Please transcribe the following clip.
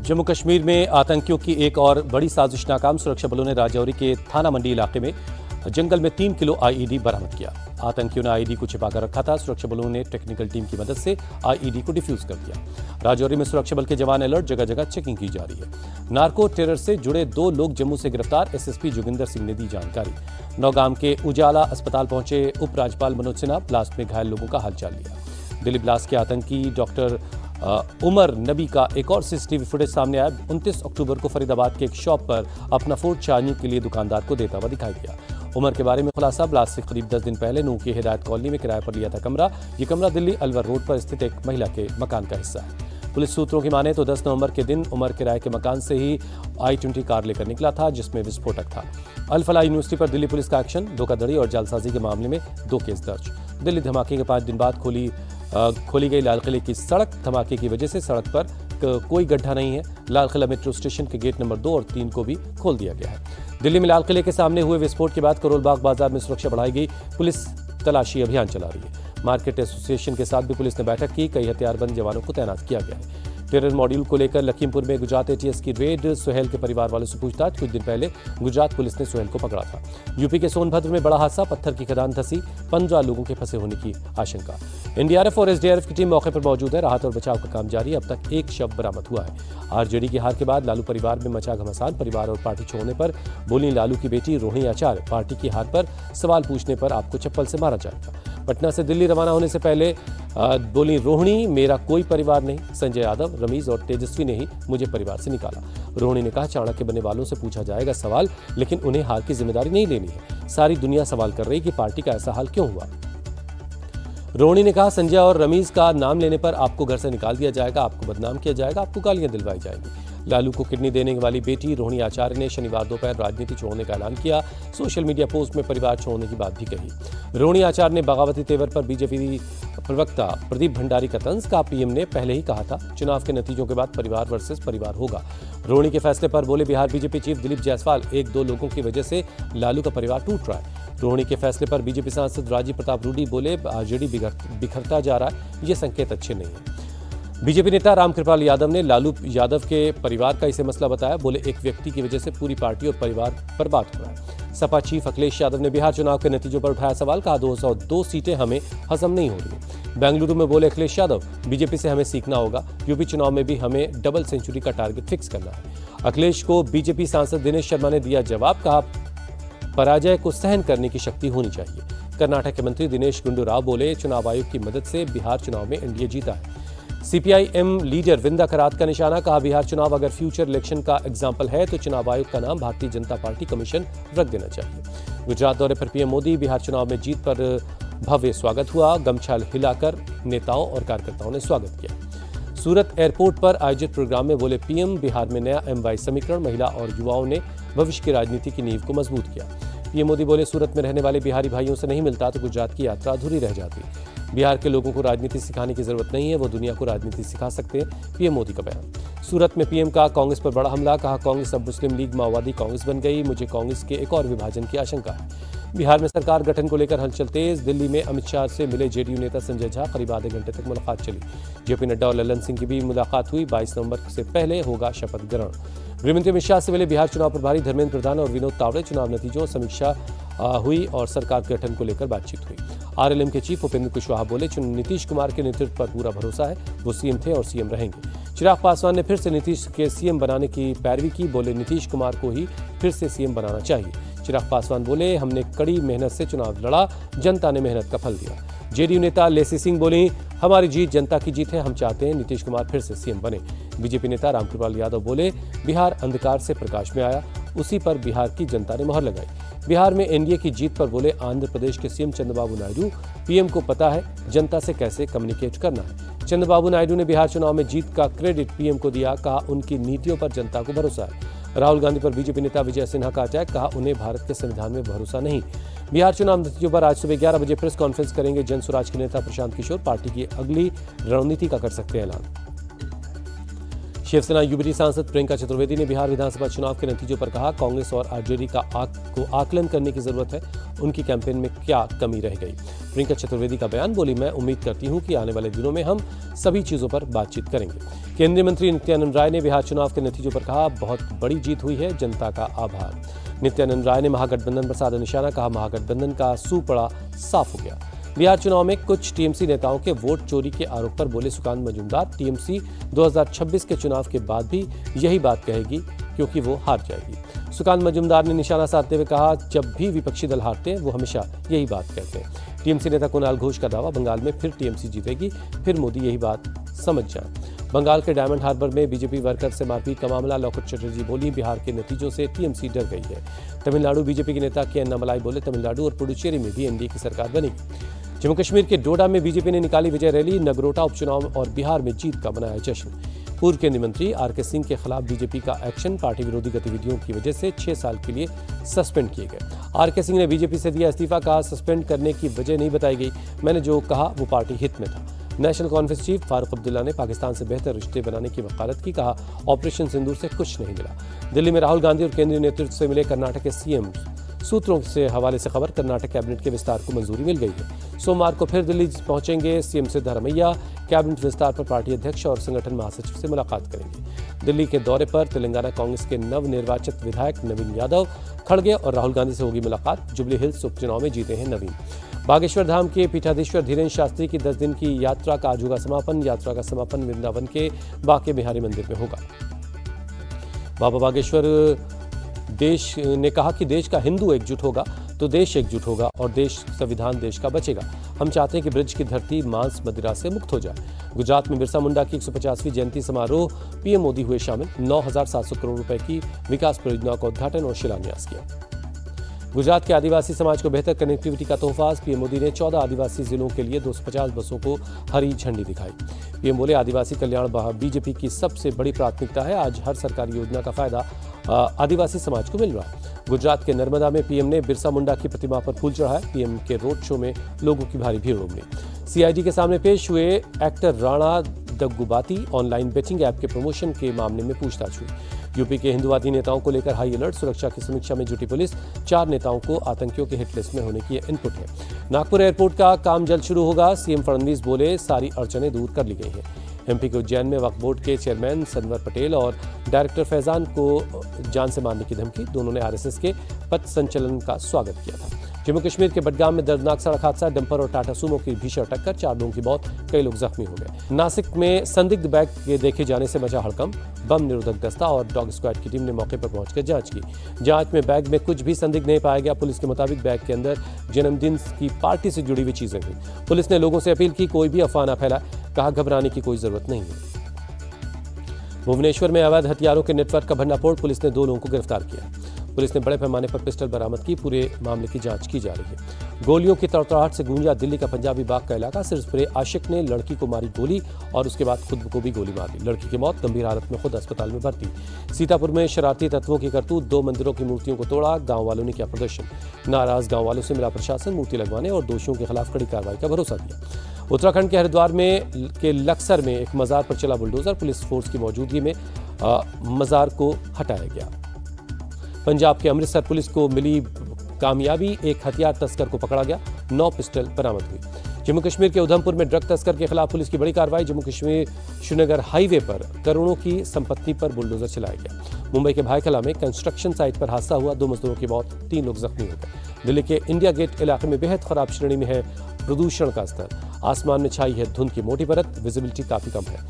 जम्मू कश्मीर में आतंकियों की एक और बड़ी साजिश नाकाम। सुरक्षा बलों ने राजौरी के थाना मंडी इलाके में जंगल में 3 किलो आईईडी बरामद किया। आतंकियों ने आईईडी को छिपाकर रखा था। सुरक्षा बलों ने टेक्निकल टीम की मदद से आईईडी को डिफ्यूज कर दिया। राजौरी में सुरक्षा बल के जवान अलर्ट, जगह जगह चेकिंग की जा रही है। नार्को टेरर से जुड़े 2 लोग जम्मू से गिरफ्तार, एसएसपी जोगिंदर सिंह ने दी जानकारी। नौगाम के उजाला अस्पताल पहुंचे उपराज्यपाल मनोज सिन्हा, ब्लास्ट में घायल लोगों का हालचाल लिया। दिल्ली ब्लास्ट के आतंकी डॉक्टर उमर नबी का एक और सीसीटीवी फुटेज सामने आया। 29 अक्टूबर को फरीदाबाद के एक शॉप पर अपना फूड चार्जिंग के लिए दुकानदार को देता हुआ दिखाई दिया। उमर के बारे में खुलासा, ब्लास्ट से करीब 10 दिन पहले नूह की हिदायत कॉलोनी में किराए पर लिया था कमरा। ये कमरा दिल्ली अलवर रोड पर स्थित एक महिला के मकान का हिस्सा है। पुलिस सूत्रों की माने तो 10 नवंबर के दिन उमर किराए के मकान से ही i20 कार लेकर निकला था, जिसमें विस्फोटक था। अल फलाह यूनिवर्सिटी पर दिल्ली पुलिस का एक्शन, धोखाधड़ी और जालसाजी के मामले में 2 केस दर्ज। दिल्ली धमाके के 5 दिन बाद खोली गई लाल किले की सड़क। धमाके की वजह से सड़क पर कोई गड्ढा नहीं है। लाल किला मेट्रो स्टेशन के गेट नंबर 2 और 3 को भी खोल दिया गया है। दिल्ली में लाल किले के सामने हुए विस्फोट के बाद करोल बाग बाजार में सुरक्षा बढ़ाई गई। पुलिस तलाशी अभियान चला रही है। मार्केट एसोसिएशन के साथ भी पुलिस ने बैठक की। कई हथियारबंद जवानों को तैनात किया गया है। टेरर मॉड्यूल को लेकर लखीमपुर में गुजरात एटीएस की रेड, सुहेल के परिवार वालों से पूछताछ। कुछ दिन पहले गुजरात पुलिस ने सुहेल को पकड़ा था। यूपी के सोनभद्र में बड़ा हादसा, पत्थर की खदान धंसी, 15 लोगों के फंसे होने की आशंका। एनडीआरएफ और एसडीआरएफ की टीम मौके पर मौजूद है। राहत और बचाव का काम जारी। अब तक 1 शव बरामद हुआ है। आरजेडी की हार के बाद लालू परिवार में मचा घमासान। परिवार और पार्टी छोड़ने पर बोली लालू की बेटी रोहिणी आचार्य, पार्टी की हार पर सवाल पूछने पर आपको चप्पल से मारा जाएगा। पटना से दिल्ली रवाना होने से पहले बोली रोहिणी, मेरा कोई परिवार नहीं। संजय यादव, रमीज और तेजस्वी ने ही मुझे परिवार से निकाला। रोहिणी ने कहा, चाणक्य बनने वालों से पूछा जाएगा सवाल, लेकिन उन्हें हार की जिम्मेदारी नहीं लेनी है। सारी दुनिया सवाल कर रही कि पार्टी का ऐसा हाल क्यों हुआ। रोहिणी ने कहा, संजय और रमीज का नाम लेने पर आपको घर से निकाल दिया जाएगा, आपको बदनाम किया जाएगा, आपको गालियां दिलवाई जाएंगी। लालू को किडनी देने वाली बेटी रोहिणी आचार्य ने शनिवार दोपहर राजनीति छोड़ने का ऐलान किया। सोशल मीडिया पोस्ट में परिवार छोड़ने की बात भी कही। रोहिणी आचार्य ने बगावती तेवर पर बीजेपी प्रवक्ता प्रदीप भंडारी का तंज कहा। पीएम ने पहले ही कहा था, चुनाव के नतीजों के बाद परिवार वर्सेस परिवार होगा। रोहिणी के फैसले पर बोले बिहार बीजेपी चीफ दिलीप जायसवाल, 1-2 लोगों की वजह से लालू का परिवार टूट रहा है। रोहिणी के फैसले पर बीजेपी सांसद राजीव प्रताप रूडी बोले, आरजेडी बिखरता जा रहा है, ये संकेत अच्छे नहीं है। बीजेपी नेता रामकृपाल यादव ने लालू यादव के परिवार का इसे मसला बताया। बोले, एक व्यक्ति की वजह से पूरी पार्टी और परिवार बर्बाद हो रहा है। सपा चीफ अखिलेश यादव ने बिहार चुनाव के नतीजों पर उठाया सवाल, कहा 202 सीटें हमें हजम नहीं हो रही। बेंगलुरु में बोले अखिलेश यादव, बीजेपी से हमें सीखना होगा। यूपी चुनाव में भी हमें डबल सेंचुरी का टारगेट फिक्स करना है। अखिलेश को बीजेपी सांसद दिनेश शर्मा ने दिया जवाब, कहा पराजय को सहन करने की शक्ति होनी चाहिए। कर्नाटक के मंत्री दिनेश गुंडूराव बोले, चुनाव आयोग की मदद से बिहार चुनाव में एनडीए जीता है। सीपीआईएम लीडर विंदा करात का निशाना, कहा बिहार चुनाव अगर फ्यूचर इलेक्शन का एग्जाम्पल है तो चुनाव आयोग का नाम भारतीय जनता पार्टी कमीशन रख देना चाहिए। गुजरात दौरे पर पीएम मोदी, बिहार चुनाव में जीत पर भव्य स्वागत हुआ। गमछा हिलाकर नेताओं और कार्यकर्ताओं ने स्वागत किया। सूरत एयरपोर्ट पर आयोजित प्रोग्राम में बोले पीएम, बिहार में नया MY समीकरण, महिला और युवाओं ने भविष्य की राजनीति की नींव को मजबूत किया। पीएम मोदी बोले, सूरत में रहने वाले बिहारी भाइयों से नहीं मिलता तो गुजरात की यात्रा अधूरी रह जाती। बिहार के लोगों को राजनीति सिखाने की जरूरत नहीं है, वो दुनिया को राजनीति सिखा सकते हैं, पीएम मोदी का बयान। सूरत में पीएम का कांग्रेस पर बड़ा हमला, कहा कांग्रेस अब मुस्लिम लीग माओवादी कांग्रेस बन गई, मुझे कांग्रेस के एक और विभाजन की आशंका है। बिहार में सरकार गठन को लेकर हलचल तेज। दिल्ली में अमित शाह से मिले जेडीयू नेता संजय झा, करीब आधे घंटे तक मुलाकात चली। जेपी नड्डा और ललन सिंह की भी मुलाकात हुई। 22 नवंबर से पहले होगा शपथ ग्रहण। गृहमंत्री अमित शाह से मिले बिहार चुनाव प्रभारी धर्मेंद्र प्रधान और विनोद तावड़े। चुनाव नतीजों समीक्षा हुई और सरकार गठन को लेकर बातचीत हुई। आरएलएम के चीफ उपेंद्र कुशवाहा बोले, नीतीश कुमार के नेतृत्व पर पूरा भरोसा है, वो सीएम थे और सीएम रहेंगे। चिराग पासवान ने फिर से नीतीश के सीएम बनाने की पैरवी की। बोले, नीतीश कुमार को ही फिर से सीएम बनाना चाहिए। चिराग पासवान बोले, हमने कड़ी मेहनत से चुनाव लड़ा, जनता ने मेहनत का फल दिया। जेडीयू नेता लेसी सिंह बोली, हमारी जीत जनता की जीत है, हम चाहते हैं नीतीश कुमार फिर से सीएम बने। बीजेपी नेता रामकृपाल यादव बोले, बिहार अंधकार से प्रकाश में आया, उसी पर बिहार की जनता ने मोहर लगाई। बिहार में एनडीए की जीत पर बोले आंध्र प्रदेश के सीएम चंद्रबाबू नायडू, पीएम को पता है जनता से कैसे कम्युनिकेट करना है। चंद्रबाबू नायडू ने बिहार चुनाव में जीत का क्रेडिट पीएम को दिया, कहा उनकी नीतियों पर जनता को भरोसा है। राहुल गांधी पर बीजेपी नेता विजय सिन्हा का अटैक, कहा उन्हें भारत के संविधान में भरोसा नहीं। बिहार चुनाव नतीजों पर आज सुबह 11 बजे प्रेस कॉन्फ्रेंस करेंगे जन स्वराज के नेता प्रशांत किशोर, पार्टी की अगली रणनीति का कर सकते हैं ऐलान। शिवसेना यूबीटी सांसद प्रियंका चतुर्वेदी ने बिहार विधानसभा चुनाव के नतीजों पर कहा, कांग्रेस और आरजेडी को आकलन करने की जरूरत है, उनकी कैंपेन में क्या कमी रह गई। प्रियंका चतुर्वेदी का बयान, बोली मैं उम्मीद करती हूं कि आने वाले दिनों में हम सभी चीजों पर बातचीत करेंगे। केंद्रीय मंत्री नित्यानंद राय ने बिहार चुनाव के नतीजों पर कहा, बहुत बड़ी जीत हुई है, जनता का आभार। नित्यानंद राय ने महागठबंधन पर साधा निशाना, कहा महागठबंधन का सूपड़ा साफ हो गया। बिहार चुनाव में कुछ टीएमसी नेताओं के वोट चोरी के आरोप पर बोले सुकांत मजूमदार, टीएमसी 2026 के चुनाव के बाद भी यही बात कहेगी क्योंकि वो हार जाएगी। सुकांत मजूमदार ने निशाना साधते हुए कहा, जब भी विपक्षी दल हारते हैं वो हमेशा यही बात कहते हैं। टीएमसी नेता कुणाल घोष का दावा, बंगाल में फिर टीएमसी जीतेगी, फिर मोदी यही बात समझ जाए। बंगाल के डायमंड हार्बर में बीजेपी वर्कर से मारपीट का मामला, लौकुट चटर्जी बोली, बिहार के नतीजों से टीएमसी डर गई है। तमिलनाडु बीजेपी के नेता के अन्नामलाई बोले, तमिलनाडु और पुडुचेरी में भी एनडीए की सरकार बनेगी। जम्मू कश्मीर के डोडा में बीजेपी ने निकाली विजय रैली, नगरोटा उपचुनाव और बिहार में जीत का मनाया जश्न। पूर्व केंद्रीय मंत्री आरके सिंह के खिलाफ बीजेपी का एक्शन, पार्टी विरोधी गतिविधियों की वजह से 6 साल के लिए सस्पेंड किए गए। आरके सिंह ने बीजेपी से दिया इस्तीफा, कहा सस्पेंड करने की वजह नहीं बताई गई, मैंने जो कहा वो पार्टी हित में था। National conference chief Farooq Abdullah ने पाकिस्तान से बेहतर रिश्ते बनाने की वकालत की, कहा ऑपरेशन सिंदूर से कुछ नहीं मिला। दिल्ली में राहुल गांधी और केंद्रीय नेतृत्व से मिले कर्नाटक के सीएम, सूत्रों से हवाले से खबर, कर्नाटक कैबिनेट के विस्तार को मंजूरी मिल गई है। सोमवार को फिर दिल्ली पहुंचेंगे सीएम सिद्धारमैया, कैबिनेट विस्तार पर पार्टी अध्यक्ष और संगठन महासचिव से मुलाकात करेंगे। दिल्ली के दौरे पर तेलंगाना कांग्रेस के नवनिर्वाचित विधायक नवीन यादव, खड़गे और राहुल गांधी से होगी मुलाकात। जुबली हिल्स उपचुनाव में जीते हैं नवीन। बागेश्वर धाम के पीठाधीश्वर धीरेन्द्र शास्त्री की 10 दिन की यात्रा का आज होगा समापन। यात्रा का समापन वृंदावन के बांके बिहारी मंदिर में होगा। बाबा बागेश्वर देश ने कहा कि देश का हिंदू एकजुट होगा तो देश एकजुट होगा और देश संविधान देश का बचेगा। हम चाहते हैं कि ब्रज की धरती मांस मदिरा से मुक्त हो जाए। गुजरात में बिरसा मुंडा की 150वीं जयंती समारोह, पीएम मोदी हुए शामिल। 9,700 करोड़ रुपए की विकास परियोजनाओं का उद्घाटन और शिलान्यास किया। गुजरात के आदिवासी समाज को बेहतर कनेक्टिविटी का तोहफा, पीएम मोदी ने 14 आदिवासी जिलों के लिए 250 बसों को हरी झंडी दिखाई। पीएम बोले, आदिवासी कल्याण बीजेपी की सबसे बड़ी प्राथमिकता है। आज हर सरकारी योजना का फायदा आदिवासी समाज को मिल रहा है। गुजरात के नर्मदा में पीएम ने बिरसा मुंडा की प्रतिमा पर फूल चढ़ाया। पीएम के रोड शो में लोगों की भारी भीड़ उमड़ी। सीआईडी के सामने पेश हुए actor Rana Daggubati, online betting app के प्रमोशन के मामले में पूछताछ हुई। यूपी के हिंदुवादी नेताओं को लेकर हाई अलर्ट, सुरक्षा की समीक्षा में जुटी पुलिस। 4 नेताओं को आतंकियों के हिट लिस्ट में होने की इनपुट है। नागपुर एयरपोर्ट का काम जल्द शुरू होगा, सीएम फडणवीस बोले, सारी अड़चनें दूर कर ली गई हैं। एमपी के उज्जैन में वक्फ बोर्ड के चेयरमैन सनवर पटेल और डायरेक्टर फैजान को जान से मारने की धमकी, दोनों ने आरएसएस के पथ संचलन का स्वागत किया था। जम्मू कश्मीर के बडगाम में दर्दनाक सड़क हादसा, डंपर और टाटा सूमो की भीषण टक्कर, 4 लोगों की मौत, कई लोग जख्मी हो गए। नासिक में संदिग्ध बैग के देखे जाने से मचा हड़कंप, बम निरोधक दस्ता और डॉग स्क्वाड की टीम ने मौके पर पहुंचकर जांच की। जांच में बैग में कुछ भी संदिग्ध नहीं पाया गया। पुलिस के मुताबिक बैग के अंदर जन्मदिन की पार्टी से जुड़ी हुई चीजें थी। पुलिस ने लोगों से अपील की, कोई भी अफवाह न फैलाए, कहा घबराने की कोई जरूरत नहीं है। भुवनेश्वर में अवैध हथियारों के नेटवर्क का भंडाफोड़, पुलिस ने 2 लोगों को गिरफ्तार किया। पुलिस ने बड़े पैमाने पर पिस्टल बरामद की। पूरे मामले की जांच की जा रही है। गोलियों की तड़तड़ाहट से गूंजा दिल्ली का पंजाबी बाग का इलाका। सिरस्पुरे आशिक ने लड़की को मारी गोली और उसके बाद खुद को भी गोली मार दी। लड़की की मौत, गंभीर हालत में खुद अस्पताल में भर्ती। सीतापुर में शरारती तत्वों की करतूत, 2 मंदिरों की मूर्तियों को तोड़ा, गांव वालों ने किया प्रदर्शन। नाराज गांव वालों से मिला प्रशासन, मूर्ति लगवाने और दोषियों के खिलाफ कड़ी कार्रवाई का भरोसा दिया। उत्तराखंड के हरिद्वार में के लक्सर में एक मजार पर चला बुलडोजर, पुलिस फोर्स की मौजूदगी में मजार को हटाया गया। पंजाब के अमृतसर पुलिस को मिली कामयाबी, एक हथियार तस्कर को पकड़ा गया, 9 पिस्टल बरामद हुई। जम्मू कश्मीर के उधमपुर में ड्रग तस्कर के खिलाफ पुलिस की बड़ी कार्रवाई। जम्मू कश्मीर श्रीनगर हाईवे पर करोड़ों की संपत्ति पर बुलडोजर चलाया गया। मुंबई के भायखला में कंस्ट्रक्शन साइट पर हादसा हुआ, 2 मजदूरों की मौत, 3 लोग जख्मी हो गए। दिल्ली के इंडिया गेट इलाके में बेहद खराब श्रेणी में है प्रदूषण का स्तर। आसमान में छाई है धुंध की मोटी परत, विजिबिलिटी काफी कम है।